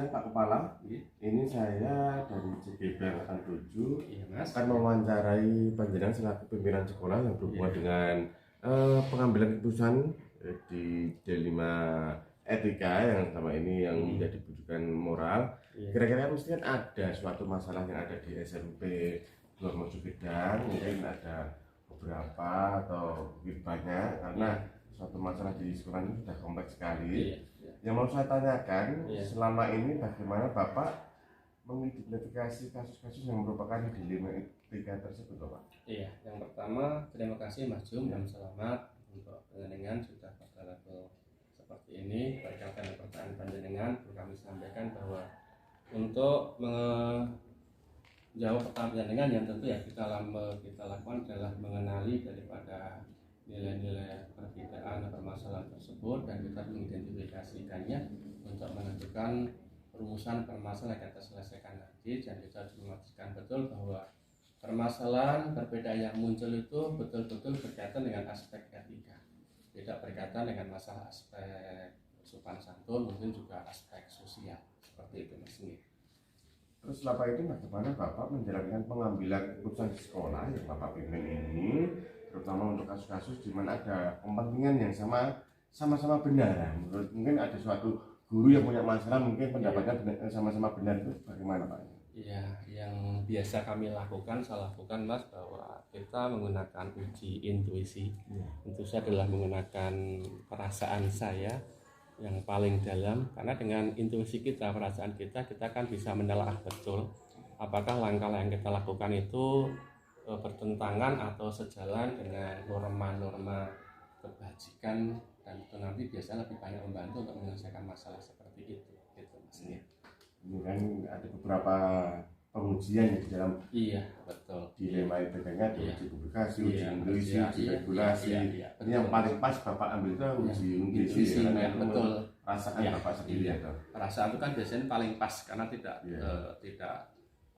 saya Pak Kepala. Iya. Ini saya dari CGB Angkatan 7 Iya, Mas. akan mewawancarai panjenengan selaku pimpinan sekolah yang berhubungan dengan pengambilan keputusan di D5 etika yang sama ini yang menjadi rujukan moral. Iya. Kira-kira mesti kan ada suatu masalah yang ada di SMP Blok Mojo Gedang, mungkin ada beberapa atau mungkin banyak karena suatu masalah di sekolah ini sudah kompleks sekali. Iya. Yang mau saya tanyakan, Iya. selama ini bagaimana Bapak mengidentifikasi kasus-kasus yang merupakan dilema etika tersebut, Bapak? Iya, yang pertama terima kasih Mas Jum dan selamat untuk panjenengan sudah pada level seperti ini. Berkaitan dengan pertanyaan panjenengan, perlu kami sampaikan bahwa untuk menjawab pertanyaan panjenengan yang tentu ya kita lakukan adalah mengenali daripada nilai-nilai perbedaan atau permasalahan tersebut dan kita mengidentifikasikannya untuk menentukan rumusan permasalahan yang kita selesaikan nanti. Dan kita juga memastikan betul bahwa permasalahan perbedaan yang muncul itu betul-betul berkaitan dengan aspek etika, tidak berkaitan dengan masalah aspek sopan santun, mungkin juga aspek sosial seperti itu Mas. Terus selama ini bagaimana Bapak menjalankan pengambilan keputusan di sekolah yang Bapak pimpin ini, terutama untuk kasus-kasus di mana ada kepentingan yang sama-sama benar. Mungkin ada suatu guru yang punya masalah, mungkin pendapatnya sama-sama benar, itu bagaimana Pak? Iya, yang biasa kami lakukan, saya lakukan Mas, bahwa kita menggunakan uji intuisi. Itu adalah menggunakan perasaan saya yang paling dalam, karena dengan intuisi kita, perasaan kita kan bisa menelaah betul apakah langkah yang kita lakukan itu bertentangan atau sejalan dengan norma-norma kebajikan, dan itu nanti biasanya lebih banyak membantu untuk menyelesaikan masalah seperti itu gitu Mas. Ini kan ada beberapa pengujian di dalam betul dilema etikanya, ada uji publikasi, uji intuisi, uji regulasi. Ini yang paling pas Bapak ambil itu uji intuisi ya, betul. Rasakan Bapak sendiri ya. Perasaan itu kan biasanya paling pas karena tidak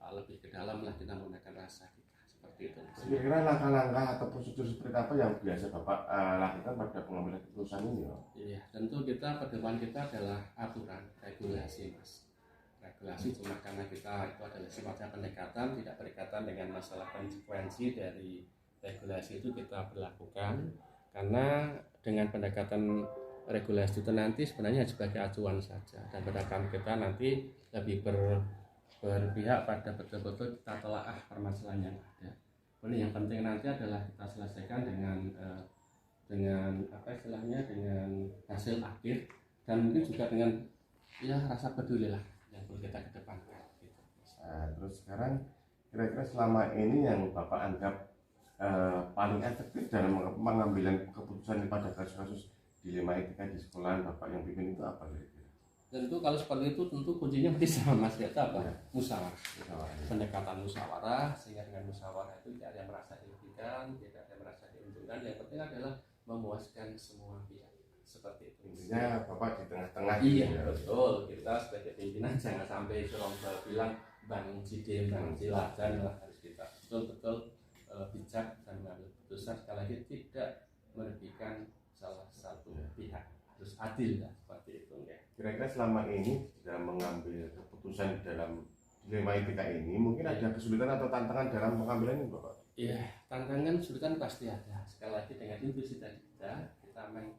lebih ke dalam lah kita menggunakan rasa kita seperti itu. Kira-kira langkah-langkah atau prosedur seperti apa yang biasa Bapak lakukan pada pengambilan keputusan ini ya? Iya, tentu kita pedoman kita adalah aturan, regulasi Mas. Regulasi cuma karena kita itu adalah sifatnya pendekatan, tidak berkaitan dengan masalah konsekuensi dari regulasi itu kita berlakukan, karena dengan pendekatan regulasi itu nanti sebenarnya sebagai acuan saja, dan pendekatan kita nanti lebih berpihak pada betul-betul kita telaah permasalahan yang ada. Kemudian yang penting nanti adalah kita selesaikan dengan apa istilahnya, dengan hasil akhir, dan mungkin juga dengan rasa peduli lah yang perlu kita kedepankan gitu. Terus sekarang kira-kira selama ini yang Bapak anggap paling efektif dalam pengambilan keputusan pada kasus-kasus dilema etika di sekolah Bapak yang pimpin itu apa kira-kira? Tentu kalau seperti itu tentu kuncinya mesti sama Mas, ya apa? Musyawarah. Pendekatan musyawarah, sehingga dengan musyawarah itu tidak ada yang merasa dirugikan, tidak ada yang merasa diuntungkan. Yang penting adalah memuaskan semua pihak. Seperti itu. Intinya Bapak di tengah-tengah. Iya, betul. Kita sebagai pimpinan jangan sampai orang bilang Bang Cidem, Bang Ciladan lah, harus kita betul-betul bijak dan mengambil keputusan, sekali lagi tidak merugikan salah satu pihak, harus adil lah, seperti itu ya. Kira-kira selama ini dalam mengambil keputusan dalam dilema etika ini mungkin ada kesulitan atau tantangan dalam pengambilan ini Bapak? Iya, tantangan kesulitan pasti ada. Sekali lagi dengan intuisi tadi kita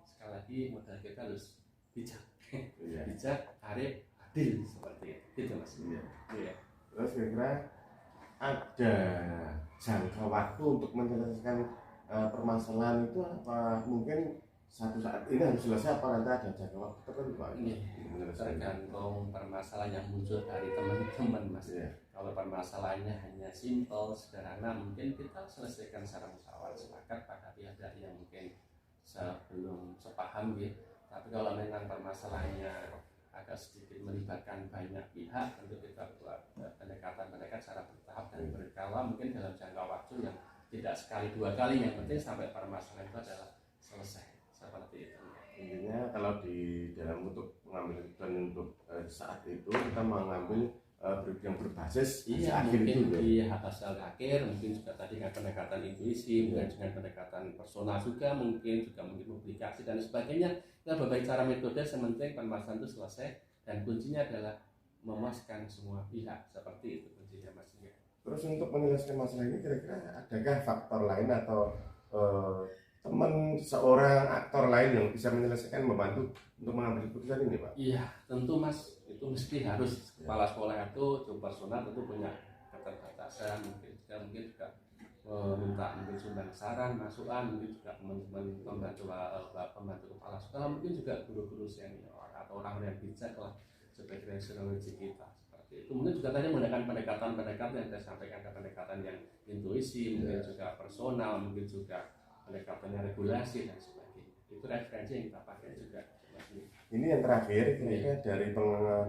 sekali lagi modal kita harus bijak, bijak, arif, adil, seperti itu. Gitu Mas. Iya. Terus kira-kira ada jangka waktu untuk menyelesaikan permasalahan itu apa? Mungkin satu saat ini harus selesai, apa nanti ada jangka waktu tertentu Pak? Tergantung permasalahan yang muncul dari teman-teman Mas. Kalau permasalahannya hanya simpel, sederhana, mungkin kita selesaikan secara musyawarah sepakat pada pihak yang mungkin belum sepaham gitu. Tapi kalau memang permasalahannya agak sedikit melibatkan banyak pihak, tentu kita buat pendekatan secara bertahap dan berkala, mungkin dalam jangka waktu yang tidak sekali dua kali, yang penting sampai permasalahan itu adalah selesai, seperti itu. Intinya kalau di dalam untuk mengambil keputusan untuk saat itu kita mengambil yang berbasis akhir itu hasil akhir, mungkin juga tadi dengan pendekatan intuisi, mungkin dengan pendekatan personal juga, mungkin publikasi dan sebagainya. Kita berbagai cara metode, sementing permasalahan itu selesai, dan kuncinya adalah memuaskan semua pihak, seperti itu kuncinya Mas. Terus untuk menyelesaikan masalah ini kira-kira adakah faktor lain atau teman seorang aktor lain yang bisa menyelesaikan, membantu untuk mengambil keputusan ini, Pak? Iya, tentu Mas, itu mesti harus kepala sekolah itu personal tentu punya keterbatasan, mungkin juga meminta mungkin sumbang saran, masukan, mungkin juga teman-teman pembantu kepala sekolah, mungkin juga guru-guru senior atau orang yang bijak lah sebagai referensi kita, seperti itu. Mungkin juga tadi menggunakan pendekatan-pendekatan yang saya sampaikan, pendekatan yang intuisi, mungkin juga personal, mungkin juga pendekatannya regulasi dan sebagainya. Itu referensi yang kita pakai juga. Ini yang terakhir, kira-kira dari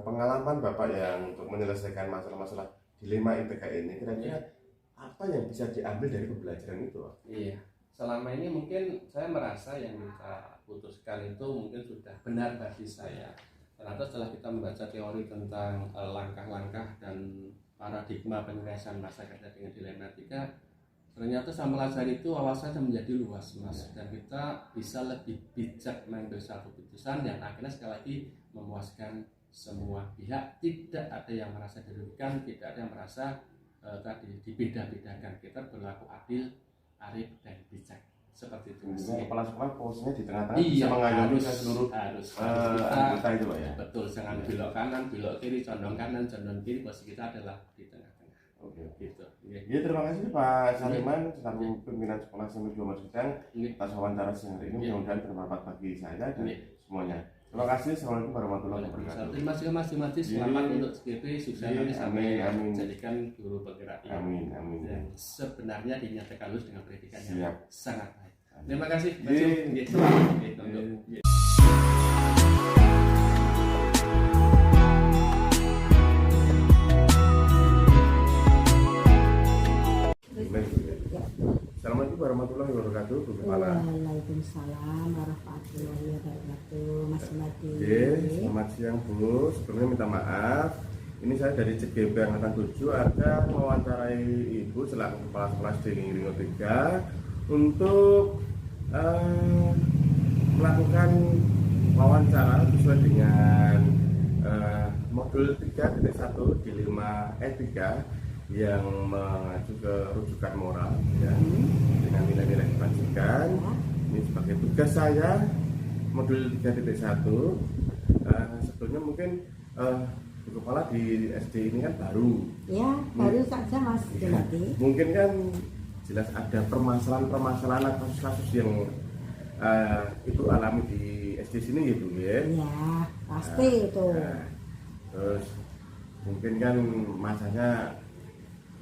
pengalaman Bapak yang untuk menyelesaikan masalah-masalah dilema IPK ini, kira-kira apa yang bisa diambil dari pembelajaran itu, Pak? Iya, selama ini mungkin saya merasa yang kita putuskan itu mungkin sudah benar bagi saya. Ternyata setelah kita membaca teori tentang langkah-langkah dan paradigma penyelesaian masalah dengan dilematika, ternyata saya pelajari itu wawasannya menjadi luas, Mas, dan kita bisa lebih bijak mengambil satu keputusan yang akhirnya sekali lagi memuaskan semua pihak. Tidak ada yang merasa dirugikan, tidak ada yang merasa tadi dibeda-bedakan. Kita berlaku adil, arif dan bijak, seperti itu. Kepala sekolah posisinya di tengah-tengah, bisa mengayomi seluruh anggota itu, Pak, ya. Betul, jangan belok kanan, belok kiri, condong kanan, condong kiri. Posisi kita adalah di tengah-tengah. Oke, gitu. Ya, terima kasih Pak Saliman selaku pimpinan sekolah SMK 2 Masudang atas wawancara siang hari ini. Mudah-mudahan bermanfaat bagi saya dan semuanya. Terima kasih. Assalamualaikum warahmatullahi wabarakatuh. Terima kasih Mas Mati. Selamat untuk SGP, sukses nanti sampai jadikan guru penggerak. Amin. Dan sebenarnya dinyatakan lulus dengan pendidikan yang Siap. sangat baik. Terima kasih Mas. Assalamualaikum warahmatullahi wabarakatuh, Bu Kepala. Waalaikumsalam warahmatullahi wabarakatuh, Mas Mati. Selamat siang Bu. Sebelumnya minta maaf. Ini saya dari CGB Angkatan 7 akan mewawancarai Ibu selaku Kepala Sekolah SD Ringo 3 untuk melakukan wawancara sesuai dengan modul 3.1 di 5E3 yang mengacu ke rujukan moral, ya, dengan nilai-nilai kebajikan. Ini sebagai tugas saya modul 3.1. Sebetulnya mungkin Bu Kepala di SD ini kan baru. Ya, baru saja Mas Mati. Mungkin kan jelas ada permasalahan-permasalahan atau kasus yang itu alami di SD sini gitu ya. Ya, pasti itu. Terus mungkin kan masanya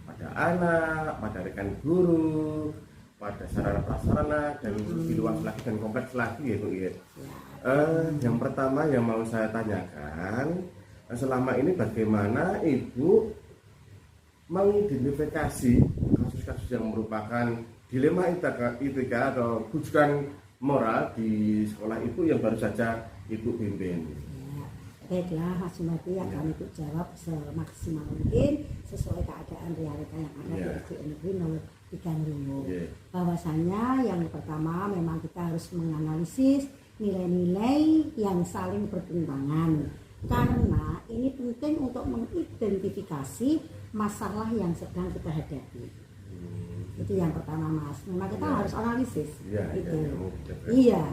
pada anak, pada rekan guru, pada sarana prasarana dan lebih luas lagi dan kompleks lagi gitu ya. Yang pertama yang mau saya tanyakan, selama ini bagaimana Ibu mengidentifikasi kasus-kasus yang merupakan dilema IPK atau rujukan moral di sekolah itu yang baru saja Ibu pimpin? Baiklah Mas Mati, akan Ibu jawab semaksimal mungkin sesuai keadaan realita yang ada di SD Negeri Nomor 3 Ringo. Bahwasanya yang pertama memang kita harus menganalisis nilai-nilai yang saling bertentangan, karena ini penting untuk mengidentifikasi masalah yang sedang kita hadapi. Itu yang pertama Mas, memang kita harus analisis. Iya.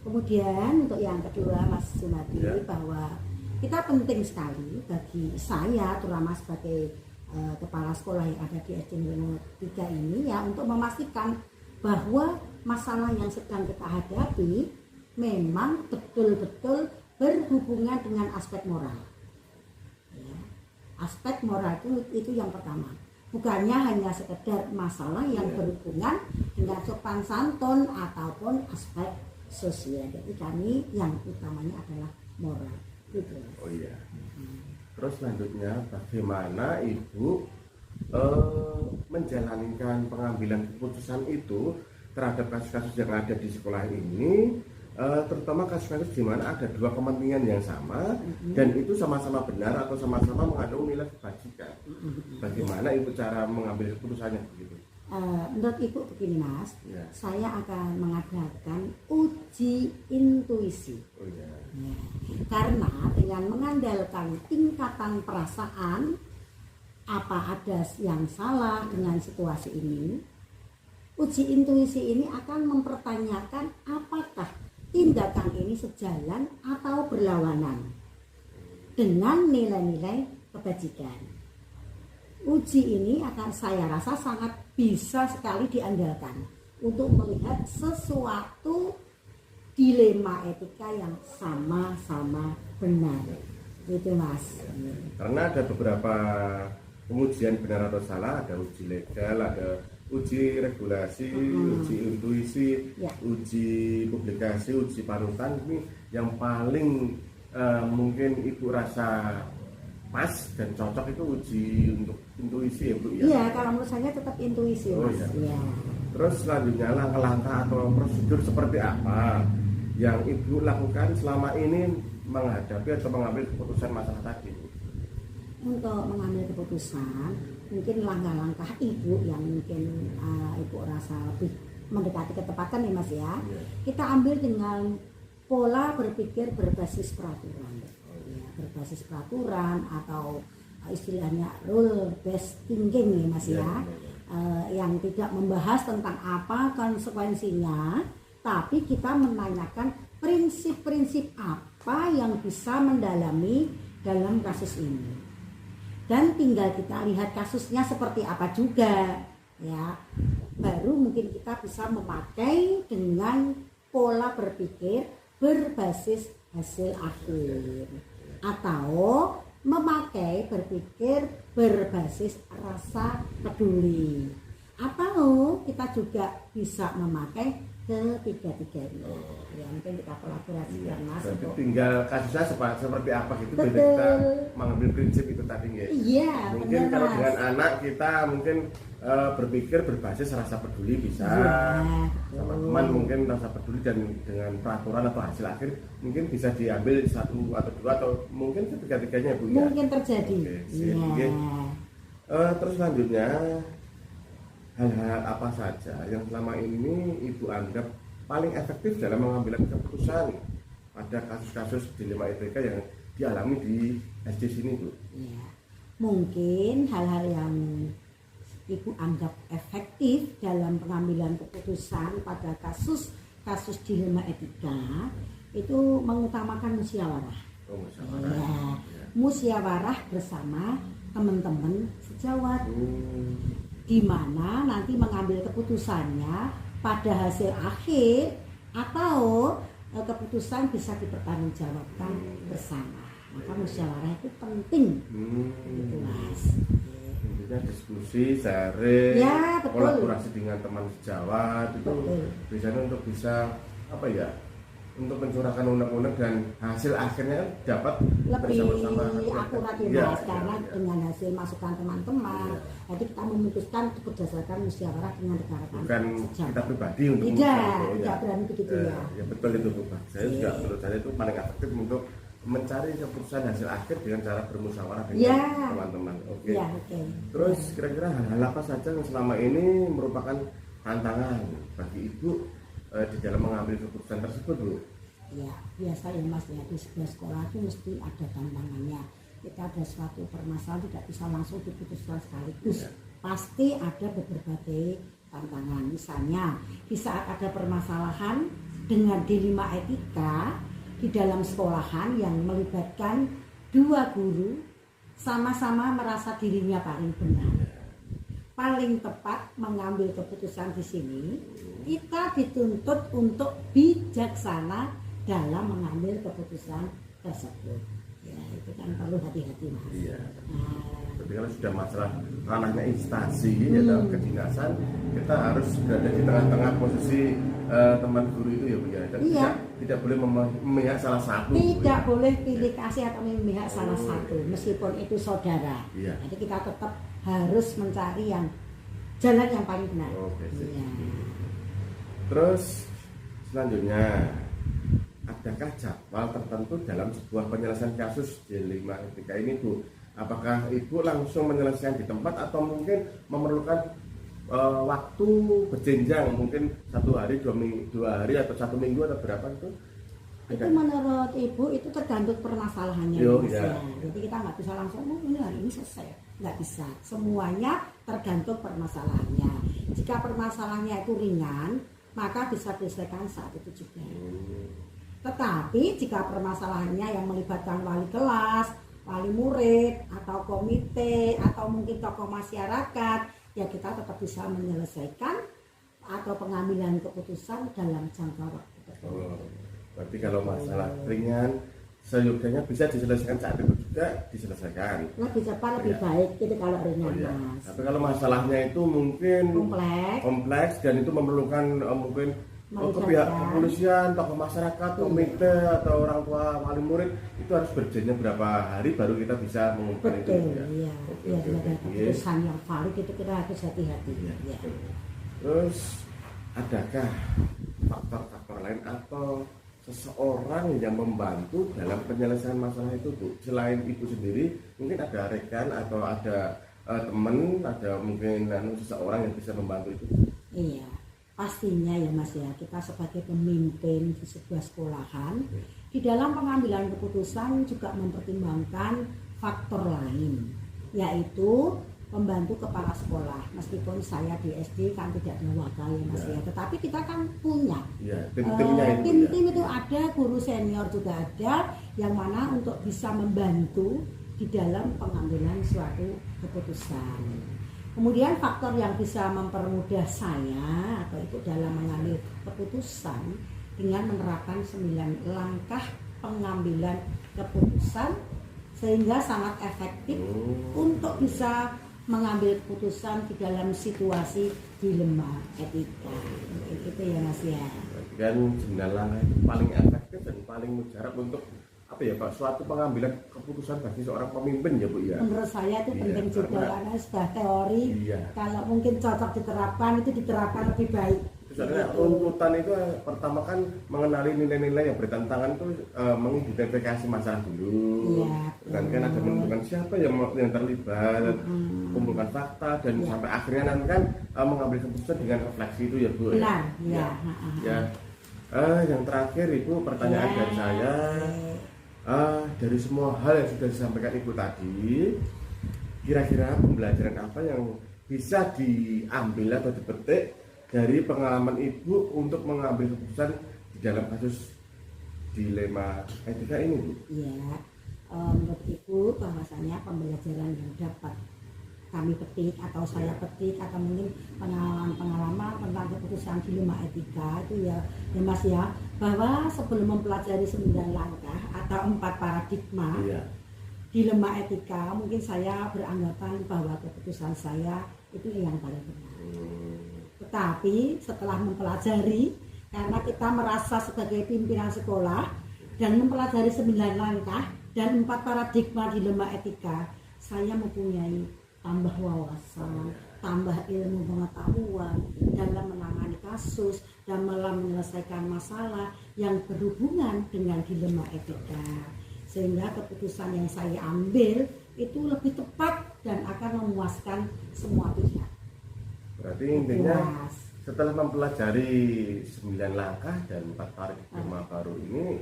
Kemudian untuk yang kedua Mas Sumadi, bahwa kita penting sekali bagi saya terutama sebagai kepala sekolah yang ada di SD Negeri 3 ini ya, untuk memastikan bahwa masalah yang sedang kita hadapi memang betul-betul berhubungan dengan aspek moral. Ya. Aspek moral itu yang pertama. Bukannya hanya sekedar masalah yang berhubungan dengan sopan santun ataupun aspek sosial. Jadi kami yang utamanya adalah moral. Gitu. Oh iya. Terus selanjutnya bagaimana Ibu menjalankan pengambilan keputusan itu terhadap kasus-kasus yang ada di sekolah ini, terutama kasus-kasus di mana ada dua kepentingan yang sama dan itu sama-sama benar atau sama-sama mengandung nilai kebajikan. Bagaimana Ibu cara mengambil keputusannya begitu? Menurut Ibu begini Mas, saya akan mengadakan uji intuisi. Karena dengan mengandalkan tingkatan perasaan, apa ada yang salah dengan situasi ini, uji intuisi ini akan mempertanyakan apakah tindakan ini sejalan atau berlawanan dengan nilai-nilai kebajikan. Uji ini akan saya rasa sangat bisa sekali diandalkan untuk melihat sesuatu dilema etika yang sama-sama benar. Gitu Mas. Karena ada beberapa pengujian benar atau salah, ada uji legal, ada uji regulasi, uji intuisi, Ya. uji publikasi, uji panutan. Ini yang paling mungkin Ibu rasa pas dan cocok itu uji untuk intuisi ya Bu ya. Iya, kalau menurut saya tetap intuisi Oh, Mas. iya. Ya. Terus selanjutnya langkah-langkah atau prosedur seperti apa yang Ibu lakukan selama ini menghadapi atau mengambil keputusan masalah tadi? Untuk mengambil keputusan, mungkin langkah-langkah Ibu yang mungkin Ibu rasa lebih mendekati ketepatan ya Mas ya. Kita ambil dengan pola berpikir berbasis peraturan. Ya, berbasis peraturan atau istilahnya rule based thinking ya Mas ya. Yang tidak membahas tentang apa konsekuensinya, tapi kita menanyakan prinsip-prinsip apa yang bisa mendalami dalam kasus ini. Dan tinggal kita lihat kasusnya seperti apa juga ya. Baru mungkin kita bisa memakai dengan pola berpikir berbasis hasil akhir atau memakai berpikir berbasis rasa peduli, atau kita juga bisa memakai ketiga-tiganya. Ya mungkin kita kolaborasikan Mas. Berarti untuk tinggal kasusnya seperti apa gitu. Betul. Beda kita mengambil prinsip itu tadi ya. Iya, Mungkin benar, kalau Mas. dengan anak kita mungkin berpikir berbasis rasa peduli bisa. Iya, Sama betul. teman mungkin rasa peduli dan dengan peraturan atau hasil akhir mungkin bisa diambil satu atau dua atau mungkin ketiga-tiganya Bu ya. Mungkin terjadi. Oke, sip. Iya. Oke. Terus selanjutnya hal-hal apa saja yang selama ini Ibu anggap paling efektif dalam mengambil keputusan pada kasus-kasus dilema etika yang dialami di SD sini Bu? Ya, mungkin hal-hal yang Ibu anggap efektif dalam pengambilan keputusan pada kasus dilema etika itu mengutamakan musyawarah. Oh, musyawarah. Ya, musyawarah bersama teman-teman sejawat, di mana nanti mengambil keputusannya pada hasil akhir atau keputusan bisa dipertanggungjawabkan bersama. Maka musyawarah itu penting. Gitu Mas. Intinya diskusi, sharing, Ya, betul. kolaborasi dengan teman sejawat itu Betul. biasanya untuk bisa apa ya? Untuk mencurahkan undang-undang dan hasil akhirnya kan dapat Lebih bersama-sama. akurat ya Iya, Mas, karena iya. dengan hasil masukan teman-teman, jadi kita memutuskan berdasarkan musyawarah dengan rekan-rekan Bukan sejawat. kita pribadi untuk Tidak, memutuskan, oh, tidak berani begitu ya. Ya betul itu Bu. Saya juga menurut saya itu paling efektif untuk mencari keputusan hasil akhir dengan cara bermusyawarah dengan Ya. teman-teman. Oke. Ya, oke. Terus kira-kira hal-hal apa saja yang selama ini merupakan tantangan bagi Ibu di dalam mengambil keputusan tersebut Bu? Ya, biasa ya Mas ya, di sebuah sekolah itu mesti ada tantangannya. Kita ada suatu permasalahan tidak bisa langsung diputuskan sekaligus. Pasti ada berbagai tantangan. Misalnya, di saat ada permasalahan dengan dilema etika di dalam sekolahan yang melibatkan dua guru sama-sama merasa dirinya paling benar, paling tepat mengambil keputusan di sini, kita dituntut untuk bijaksana dalam mengambil keputusan tersebut. Ya, itu kan perlu hati-hati Mas. Iya. Nah, Tapi kalau sudah masalah ranahnya instansi ya dalam kedinasan, kita harus berada di tengah-tengah posisi teman guru itu ya Bu ya. Dan Iya. tidak boleh memihak salah satu. Bu, tidak ya. boleh pilih kasih atau memihak salah satu, meskipun itu saudara. Iya. Jadi kita tetap harus mencari yang jalan yang paling benar. Oke, sip. Iya. Terus selanjutnya, adakah jadwal tertentu dalam sebuah penyelesaian kasus dilema etika ini Bu? Apakah Ibu langsung menyelesaikan di tempat atau mungkin memerlukan waktu berjenjang, mungkin 1 hari, 2 hari atau 1 minggu atau berapa itu? Itu menurut Ibu itu tergantung permasalahannya. Iya. Jadi kita nggak bisa langsung ini hari ini selesai, nggak bisa. Semuanya tergantung permasalahannya. Jika permasalahannya itu ringan, maka bisa diselesaikan saat itu juga. Tetapi jika permasalahannya yang melibatkan wali kelas, wali murid, atau komite, atau mungkin tokoh masyarakat, ya kita tetap bisa menyelesaikan atau pengambilan keputusan dalam jangka waktu tertentu. Berarti kalau masalah ringan seyogyanya bisa diselesaikan saat itu juga diselesaikan. Lebih cepat lebih baik gitu kalau ringan, Mas. Tapi kalau masalahnya itu mungkin kompleks dan itu memerlukan mungkin ke pihak kepolisian, tokoh masyarakat, komite atau orang tua wali murid itu harus berjalannya berapa hari baru kita bisa mengumumkan itu. Iya. Biar ada keputusan yang valid itu kita harus hati-hati. Ya. Terus adakah faktor-faktor lain atau seseorang yang membantu dalam penyelesaian masalah itu, Bu? Selain Ibu sendiri, mungkin ada rekan atau ada teman, ada mungkin seseorang yang bisa membantu itu? Iya, pastinya ya Mas ya, kita sebagai pemimpin di sebuah sekolahan, di dalam pengambilan keputusan juga mempertimbangkan faktor lain, yaitu membantu kepala sekolah. Meskipun saya di SD kan tidak ada wakil ya Mas ya, tetapi kita kan punya tim itu ada, guru senior juga ada, yang mana untuk bisa membantu di dalam pengambilan suatu keputusan. Kemudian faktor yang bisa mempermudah saya atau ikut dalam mengambil keputusan dengan menerapkan 9 langkah pengambilan keputusan sehingga sangat efektif untuk bisa mengambil keputusan di dalam situasi dilema etika. Itu ya Mas ya. Kan 9 langkah itu paling efektif dan paling mujarab untuk apa ya Pak, suatu pengambilan keputusan bagi seorang pemimpin ya Bu ya. Menurut saya itu penting juga karena sudah teori. Kalau mungkin cocok diterapkan itu diterapkan lebih baik. Soalnya runtutan itu pertama kan mengenali nilai-nilai yang bertentangan itu mengidentifikasi masalah dulu. Dan kan ada menentukan siapa yang terlibat, kumpulkan fakta dan sampai akhirnya nanti kan mengambil keputusan dengan refleksi itu ya Bu. Benar, ya. Yang terakhir Ibu, pertanyaan dari saya, dari semua hal yang sudah disampaikan Ibu tadi, kira-kira pembelajaran apa yang bisa diambil atau dipetik dari pengalaman Ibu untuk mengambil keputusan di dalam kasus dilema etika ini, Bu? Iya, menurut Ibu bahwasanya pembelajaran yang dapat kami petik atau saya petik atau mungkin pengalaman tentang keputusan dilema etika itu ya Mas ya, bahwa sebelum mempelajari 9 langkah atau 4 paradigma dilema etika, mungkin saya beranggapan bahwa keputusan saya itu yang paling benar. Tetapi setelah mempelajari, karena kita merasa sebagai pimpinan sekolah dan mempelajari 9 langkah dan 4 paradigma dilema etika, saya mempunyai tambah wawasan, tambah ilmu pengetahuan dalam menangani kasus dan dalam menyelesaikan masalah yang berhubungan dengan dilema etika. Sehingga keputusan yang saya ambil itu lebih tepat dan akan memuaskan semua pihak. Berarti intinya setelah mempelajari 9 langkah dan 4 paradigma baru ini,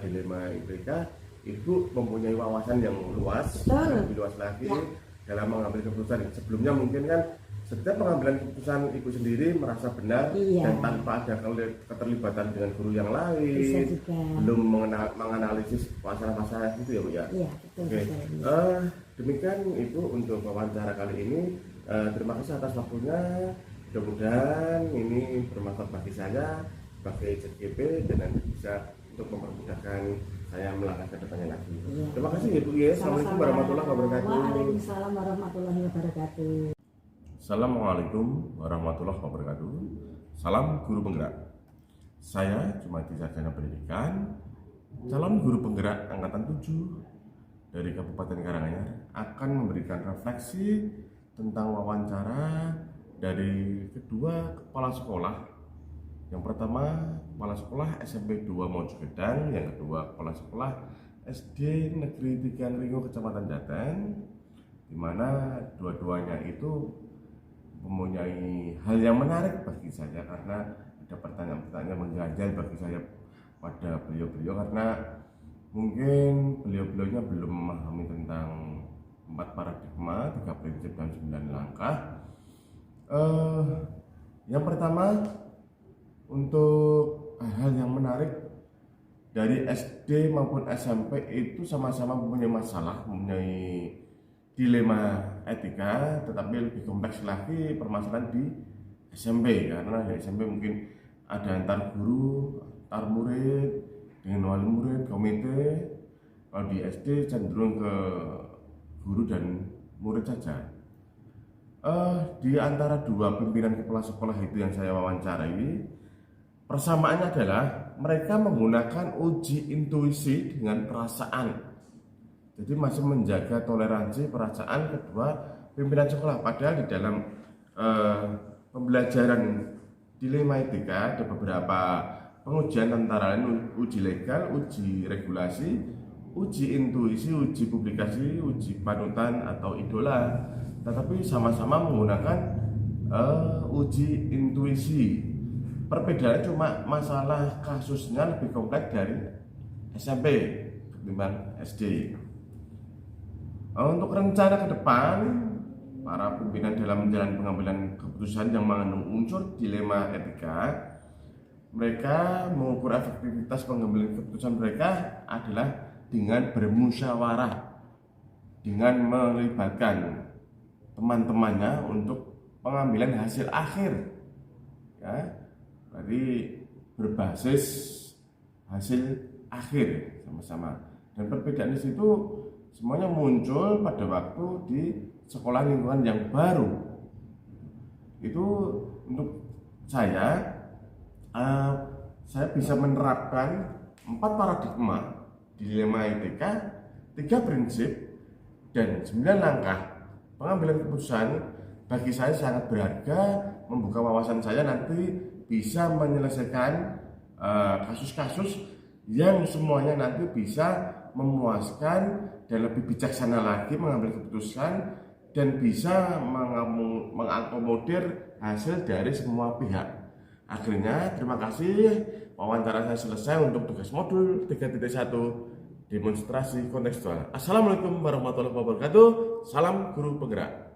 dilema etika, Ibu mempunyai wawasan yang luas, lebih luas lagi dalam mengambil keputusan. Sebelumnya mungkin kan setiap pengambilan keputusan Ibu sendiri merasa benar dan tanpa ada keterlibatan dengan guru yang lain, belum menganalisis masalah-masalah itu ya Bu ya. Demikian Ibu untuk wawancara kali ini. Terima kasih atas waktunya. Mudah-mudahan ini bermanfaat bagi saya sebagai ZGP dan nanti bisa untuk mempermudahkan saya melangkah ke depannya lagi. Terima kasih ya Bu ya. Assalamualaikum warahmatullahi wabarakatuh. Waalaikumsalam warahmatullahi wabarakatuh. Assalamualaikum warahmatullahi wabarakatuh. Salam guru penggerak. Saya Jumadi Sarjana Pendidikan, calon guru penggerak angkatan 7 dari Kabupaten Karanganyar, akan memberikan refleksi tentang wawancara dari kedua kepala sekolah. Yang pertama kepala sekolah SMP 2 Mojogedang, yang kedua kepala sekolah SD Negeri 3 Ringo Kecamatan Jateng, di mana dua-duanya itu mempunyai hal yang menarik bagi saya karena ada pertanyaan-pertanyaan mengganjal bagi saya pada beliau-beliau karena mungkin beliau-beliaunya belum memahami tentang 4 paradigma, 3 prinsip dan 9 langkah. Yang pertama, untuk hal yang menarik dari SD maupun SMP itu sama-sama mempunyai masalah, mempunyai dilema etika, tetapi lebih kompleks lagi permasalahan di SMP, karena di SMP mungkin ada antar guru, antar murid, dengan wali murid, komite. Kalau di SD cenderung ke guru dan murid saja. Di antara dua pimpinan kepala sekolah itu yang saya wawancarai, persamaannya adalah mereka menggunakan uji intuisi dengan perasaan. Jadi masih menjaga toleransi perasaan kedua pimpinan sekolah. Padahal di dalam pembelajaran dilema etika ada beberapa pengujian antara lain uji legal, uji regulasi, uji intuisi, uji publikasi, uji panutan atau idola. Tetapi sama-sama menggunakan uji intuisi. Perbedaannya cuma masalah kasusnya lebih kompleks dari SMP ketimbang SD. Untuk rencana ke depan, para pimpinan dalam menjalani pengambilan keputusan yang mengandung unsur dilema etika, mereka mengukur efektivitas pengambilan keputusan mereka adalah dengan bermusyawarah, dengan melibatkan teman-temannya untuk pengambilan hasil akhir, ya, berarti berbasis hasil akhir sama-sama. Dan perbedaan di situ semuanya muncul pada waktu di sekolah lingkungan yang baru. Itu untuk saya bisa menerapkan 4 paradigma dilema etika, 3 prinsip dan 9 langkah pengambilan keputusan. Bagi saya sangat berharga, membuka wawasan saya nanti bisa menyelesaikan kasus-kasus yang semuanya nanti bisa memuaskan dan lebih bijaksana lagi mengambil keputusan dan bisa mengakomodir hasil dari semua pihak. Akhirnya terima kasih, wawancara saya selesai untuk tugas modul 3.1 demonstrasi kontekstual. Assalamualaikum warahmatullahi wabarakatuh. Salam guru penggerak.